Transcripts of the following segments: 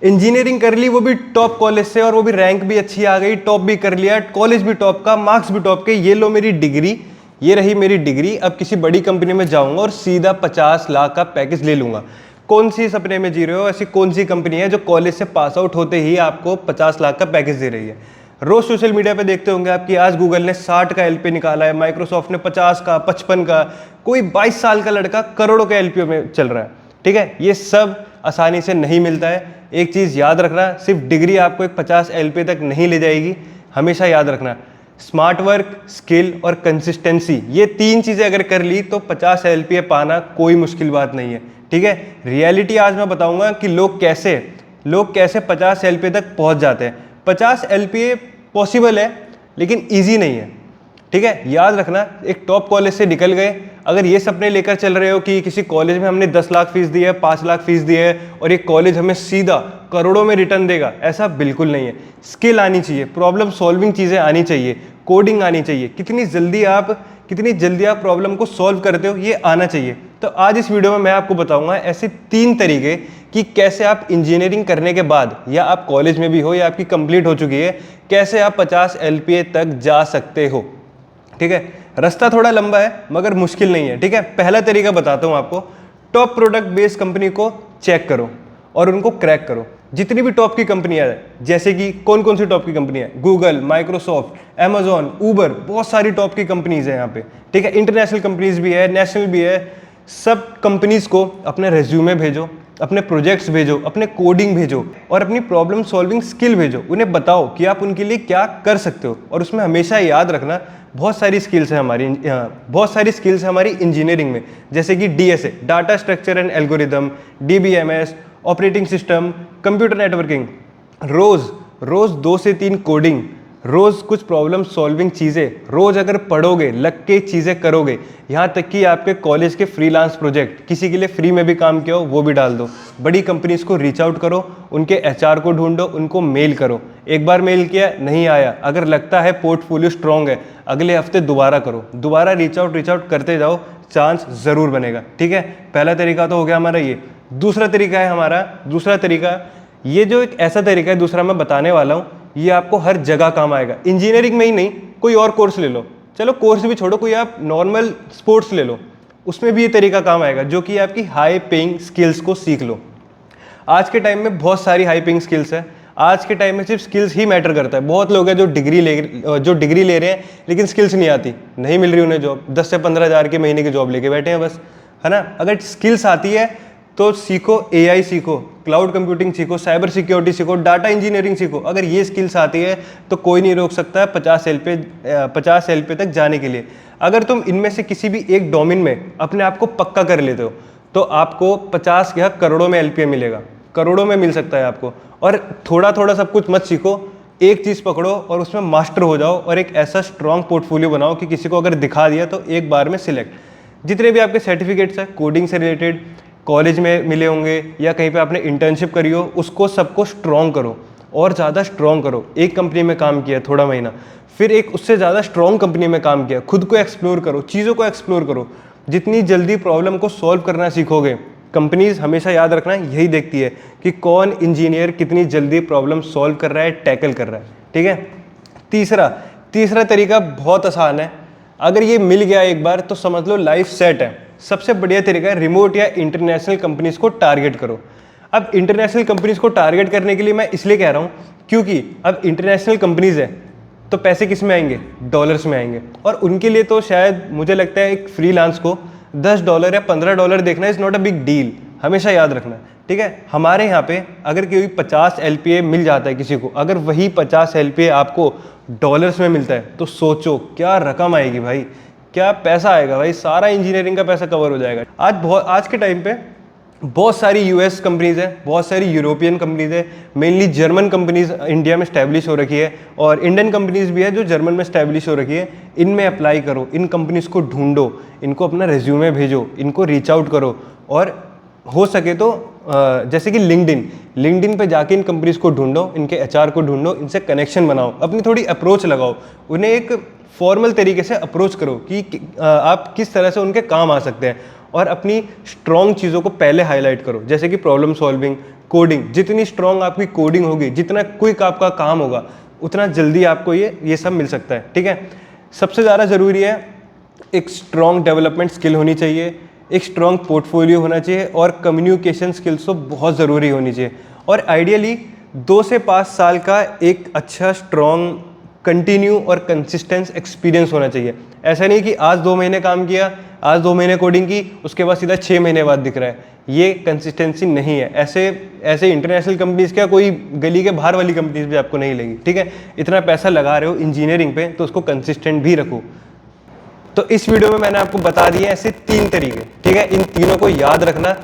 Engineering कर ली, वो भी टॉप कॉलेज से, और वो भी रैंक भी अच्छी आ गई, टॉप भी कर लिया, कॉलेज भी टॉप का, मार्क्स भी टॉप के, ये लो मेरी डिग्री, ये रही मेरी डिग्री। अब किसी बड़ी कंपनी में जाऊंगा और सीधा 50 लाख का पैकेज ले लूंगा। कौन सी सपने में जी रहे हो? ऐसी कौन सी कंपनी है जो कॉलेज से पास आउट होते ही आपको 50 लाख का पैकेज दे रही है? रोज सोशल मीडिया पे देखते होंगे आपकी, आज गूगल ने 60 का एलपीओ निकाला है, माइक्रोसॉफ्ट ने 50 का, 55 का, कोई 22 साल का लड़का करोड़ों के एलपीओ में चल रहा है। ठीक है, ये सब आसानी से नहीं मिलता है। एक चीज़ याद रखना, सिर्फ डिग्री आपको एक 50 एलपीए तक नहीं ले जाएगी। हमेशा याद रखना, स्मार्ट वर्क, स्किल और कंसिस्टेंसी, ये 3 चीज़ें अगर कर ली तो 50 एलपीए पाना कोई मुश्किल बात नहीं है। ठीक है, रियलिटी आज मैं बताऊंगा कि लोग कैसे 50 एलपीए तक पहुंच जाते हैं। 50 एलपीए पॉसिबल है लेकिन ईजी नहीं है। ठीक है, याद रखना, एक टॉप कॉलेज से निकल गए, अगर ये सपने लेकर चल रहे हो कि किसी कॉलेज में हमने 10 लाख फीस दी है, 5 लाख फीस दी है और ये कॉलेज हमें सीधा करोड़ों में रिटर्न देगा, ऐसा बिल्कुल नहीं है। स्किल आनी चाहिए, प्रॉब्लम सॉल्विंग चीज़ें आनी चाहिए, कोडिंग आनी चाहिए, कितनी जल्दी आप प्रॉब्लम को सॉल्व करते हो ये आना चाहिए। तो आज इस वीडियो में मैं आपको बताऊंगा ऐसे 3 तरीके कि कैसे आप इंजीनियरिंग करने के बाद, या आप कॉलेज में भी हो या आपकी कंप्लीट हो चुकी है, कैसे आप 50 एलपीए तक जा सकते हो। ठीक है, रास्ता थोड़ा लंबा है मगर मुश्किल नहीं है। ठीक है, पहला तरीका बताता हूं आपको, टॉप प्रोडक्ट बेस्ड कंपनी को चेक करो और उनको क्रैक करो। जितनी भी टॉप की कंपनियां हैं, जैसे कि कौन कौन सी टॉप की कंपनियां हैं, गूगल, माइक्रोसॉफ्ट, अमेजॉन, उबर, बहुत सारी टॉप की कंपनीज हैं यहाँ पे। ठीक है, इंटरनेशनल कंपनीज भी है, नेशनल भी है। सब कंपनीज को अपने रेज्यूमे भेजो, अपने प्रोजेक्ट्स भेजो, अपने कोडिंग भेजो और अपनी प्रॉब्लम सॉल्विंग स्किल भेजो। उन्हें बताओ कि आप उनके लिए क्या कर सकते हो। और उसमें हमेशा याद रखना, बहुत सारी स्किल्स हैं हमारी इंजीनियरिंग में, जैसे कि DSA, data structure and algorithm, DBMS, operating system, computer networking, रोज 2 से 3 कोडिंग, रोज कुछ प्रॉब्लम सॉल्विंग चीज़ें, रोज अगर पढ़ोगे, लग के चीज़ें करोगे, यहाँ तक कि आपके कॉलेज के फ्रीलांस प्रोजेक्ट, किसी के लिए फ्री में भी काम किया हो वो भी डाल दो। बड़ी कंपनीज को रीच आउट करो, उनके एचआर को ढूंढो, उनको मेल करो। एक बार मेल किया नहीं आया, अगर लगता है पोर्टफोलियो स्ट्रॉन्ग है, अगले हफ्ते दोबारा करो, दोबारा रीच आउट करते जाओ, चांस ज़रूर बनेगा। ठीक है, पहला तरीका तो हो गया हमारा ये। दूसरा तरीका, ये जो एक ऐसा तरीका है दूसरा मैं बताने वाला हूँ, ये आपको हर जगह काम आएगा। इंजीनियरिंग में ही नहीं, कोई और कोर्स ले लो, चलो कोर्स भी छोड़ो, कोई आप नॉर्मल स्पोर्ट्स ले लो, उसमें भी ये तरीका काम आएगा, जो कि आपकी हाई पेइंग स्किल्स को सीख लो। आज के टाइम में बहुत सारी हाई पेइंग स्किल्स है। आज के टाइम में सिर्फ स्किल्स ही मैटर करता है। बहुत लोग हैं जो डिग्री ले रहे हैं लेकिन स्किल्स नहीं आती, नहीं मिल रही उन्हें जॉब, 10 से 15 हज़ार के महीने की जॉब लेके बैठे हैं बस, है ना। अगर स्किल्स आती है तो सीखो, एआई सीखो, क्लाउड कंप्यूटिंग सीखो, साइबर सिक्योरिटी सीखो, डाटा इंजीनियरिंग सीखो। अगर ये स्किल्स आती है तो कोई नहीं रोक सकता 50 एलपीए तक जाने के लिए। अगर तुम इनमें से किसी भी एक डोमेन में अपने आप को पक्का कर लेते हो तो आपको 50 या करोड़ों में एलपीए मिलेगा, करोड़ों में मिल सकता है आपको। और थोड़ा थोड़ा सब कुछ मत सीखो, एक चीज़ पकड़ो और उसमें मास्टर हो जाओ और एक ऐसा स्ट्रॉन्ग पोर्टफोलियो बनाओ कि किसी को अगर दिखा दिया तो एक बार में सिलेक्ट। जितने भी आपके सर्टिफिकेट्स हैं कोडिंग से रिलेटेड, कॉलेज में मिले होंगे या कहीं पे आपने इंटर्नशिप करी हो, उसको सबको स्ट्रॉन्ग करो और ज़्यादा स्ट्रॉन्ग करो। एक कंपनी में काम किया थोड़ा महीना, फिर एक उससे ज़्यादा स्ट्रॉन्ग कंपनी में काम किया, खुद को एक्सप्लोर करो, चीज़ों को एक्सप्लोर करो। जितनी जल्दी प्रॉब्लम को सॉल्व करना सीखोगे, कंपनीज हमेशा याद रखना यही देखती है कि कौन इंजीनियर कितनी जल्दी प्रॉब्लम सॉल्व कर रहा है, टैकल कर रहा है। ठीक है, तीसरा तरीका बहुत आसान है, अगर ये मिल गया एक बार तो समझ लो लाइफ सेट है। सबसे बढ़िया तरीका है, रिमोट या इंटरनेशनल कंपनीज को टारगेट करो। अब इंटरनेशनल कंपनीज को टारगेट करने के लिए मैं इसलिए कह रहा हूँ क्योंकि अब इंटरनेशनल कंपनीज है तो पैसे किस में आएंगे, डॉलर्स में आएंगे। और उनके लिए तो शायद मुझे लगता है एक फ्रीलांस को $10 या $15 देखना is not a big deal, हमेशा याद रखना। ठीक है, हमारे यहाँ पे अगर कोई 50 एलपीए मिल जाता है किसी को, अगर वही 50 एलपीए आपको डॉलर्स में मिलता है तो सोचो क्या रकम आएगी भाई, क्या पैसा आएगा भाई, सारा इंजीनियरिंग का पैसा कवर हो जाएगा। आज के टाइम पे बहुत सारी यूएस कंपनीज हैं, बहुत सारी यूरोपियन कंपनीज है, मेनली जर्मन कंपनीज इंडिया में स्टैब्लिश हो रखी है और इंडियन कंपनीज भी है जो जर्मन में स्टैब्लिश हो रखी है। इनमें अप्लाई करो, इन कंपनीज को ढूंढो, इनको अपना रेज्यूमे भेजो, इनको रीच आउट करो और हो सके तो जैसे कि लिंक्डइन पे जाके इन कंपनीज को ढूंढो, इनके एचआर को ढूंढो, इनसे कनेक्शन बनाओ, अपनी थोड़ी अप्रोच लगाओ, उन्हें एक फॉर्मल तरीके से अप्रोच करो कि आप किस तरह से उनके काम आ सकते हैं और अपनी स्ट्रॉन्ग चीज़ों को पहले हाईलाइट करो, जैसे कि प्रॉब्लम सॉल्विंग, कोडिंग। जितनी स्ट्रॉन्ग आपकी कोडिंग होगी, जितना क्विक आपका काम होगा, उतना जल्दी आपको ये सब मिल सकता है, ठीक है। सबसे ज़्यादा ज़रूरी है एक स्ट्रॉन्ग डेवलपमेंट स्किल होनी चाहिए, एक स्ट्रॉन्ग पोर्टफोलियो होना चाहिए और कम्युनिकेशन स्किल्स तो बहुत ज़रूरी होनी चाहिए। और आइडियली 2 से 5 साल का एक अच्छा स्ट्रॉन्ग कंटिन्यू और कंसिस्टेंस एक्सपीरियंस होना चाहिए। ऐसा नहीं कि आज 2 महीने काम किया, आज 2 महीने कोडिंग की, उसके बाद सीधा 6 महीने बाद दिख रहा है, ये कंसिस्टेंसी नहीं है। ऐसे इंटरनेशनल कंपनीज़ क्या, कोई गली के बाहर वाली कंपनीज भी आपको नहीं लगी, ठीक है। इतना पैसा लगा रहे हो इंजीनियरिंग पे तो उसको कंसिस्टेंट भी रखो। तो इस वीडियो में मैंने आपको बता दिए ऐसे 3 तरीके, ठीक है। इन तीनों को याद रखना।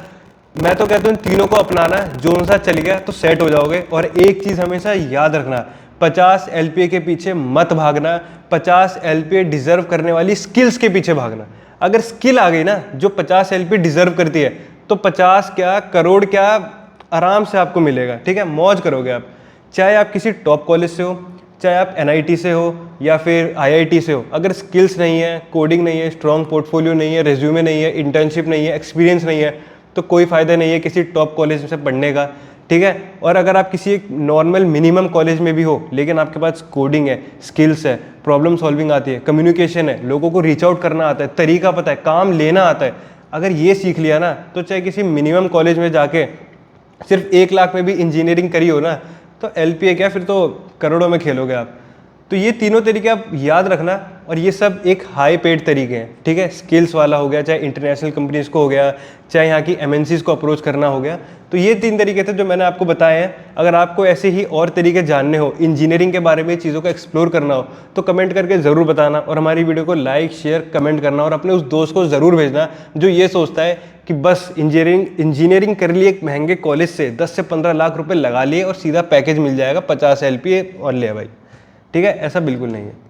मैं तो कहता हूँ इन तीनों को अपनाना, जो उनसा चल गया तो सेट हो जाओगे। और एक चीज़ हमेशा याद रखना, 50 LPA के पीछे मत भागना, 50 LPA डिजर्व करने वाली स्किल्स के पीछे भागना। अगर स्किल आ गई ना जो 50 LPA डिजर्व करती है, तो 50 क्या करोड़ क्या आराम से आपको मिलेगा, ठीक है। मौज करोगे आप, चाहे आप किसी टॉप कॉलेज से हो, चाहे आप NIT से हो या फिर IIT से हो। अगर स्किल्स नहीं है, कोडिंग नहीं है, स्ट्रॉन्ग पोर्टफोलियो नहीं है, रेज्यूमे नहीं है, इंटर्नशिप नहीं है, एक्सपीरियंस नहीं है, तो कोई फ़ायदा नहीं है किसी टॉप कॉलेज से पढ़ने का, ठीक है। और अगर आप किसी एक नॉर्मल मिनिमम कॉलेज में भी हो, लेकिन आपके पास कोडिंग है, स्किल्स है, प्रॉब्लम सॉल्विंग आती है, कम्युनिकेशन है, लोगों को रीच आउट करना आता है, तरीका पता है, काम लेना आता है, अगर ये सीख लिया ना, तो चाहे किसी मिनिमम कॉलेज में जाके सिर्फ 1 लाख में भी इंजीनियरिंग करी हो ना, तो LPA क्या, फिर तो करोड़ों में खेलोगे आप। तो ये तीनों तरीके आप याद रखना, और ये सब एक हाई पेड तरीके हैं, ठीक है। स्किल्स वाला हो गया, चाहे इंटरनेशनल कंपनीज को हो गया, चाहे यहाँ की MNCs को अप्रोच करना हो गया। तो ये 3 तरीके थे जो मैंने आपको बताए हैं। अगर आपको ऐसे ही और तरीके जानने हो, इंजीनियरिंग के बारे में चीज़ों को एक्सप्लोर करना हो, तो कमेंट करके ज़रूर बताना, और हमारी वीडियो को लाइक शेयर कमेंट करना, और अपने उस दोस्त को ज़रूर भेजना जो ये सोचता है कि बस इंजीनियरिंग कर लिए एक महंगे कॉलेज से 10 से 15 लाख रुपए लगा लिए और सीधा पैकेज मिल जाएगा 50 LPA और ले भाई, ठीक है। ऐसा बिल्कुल नहीं है।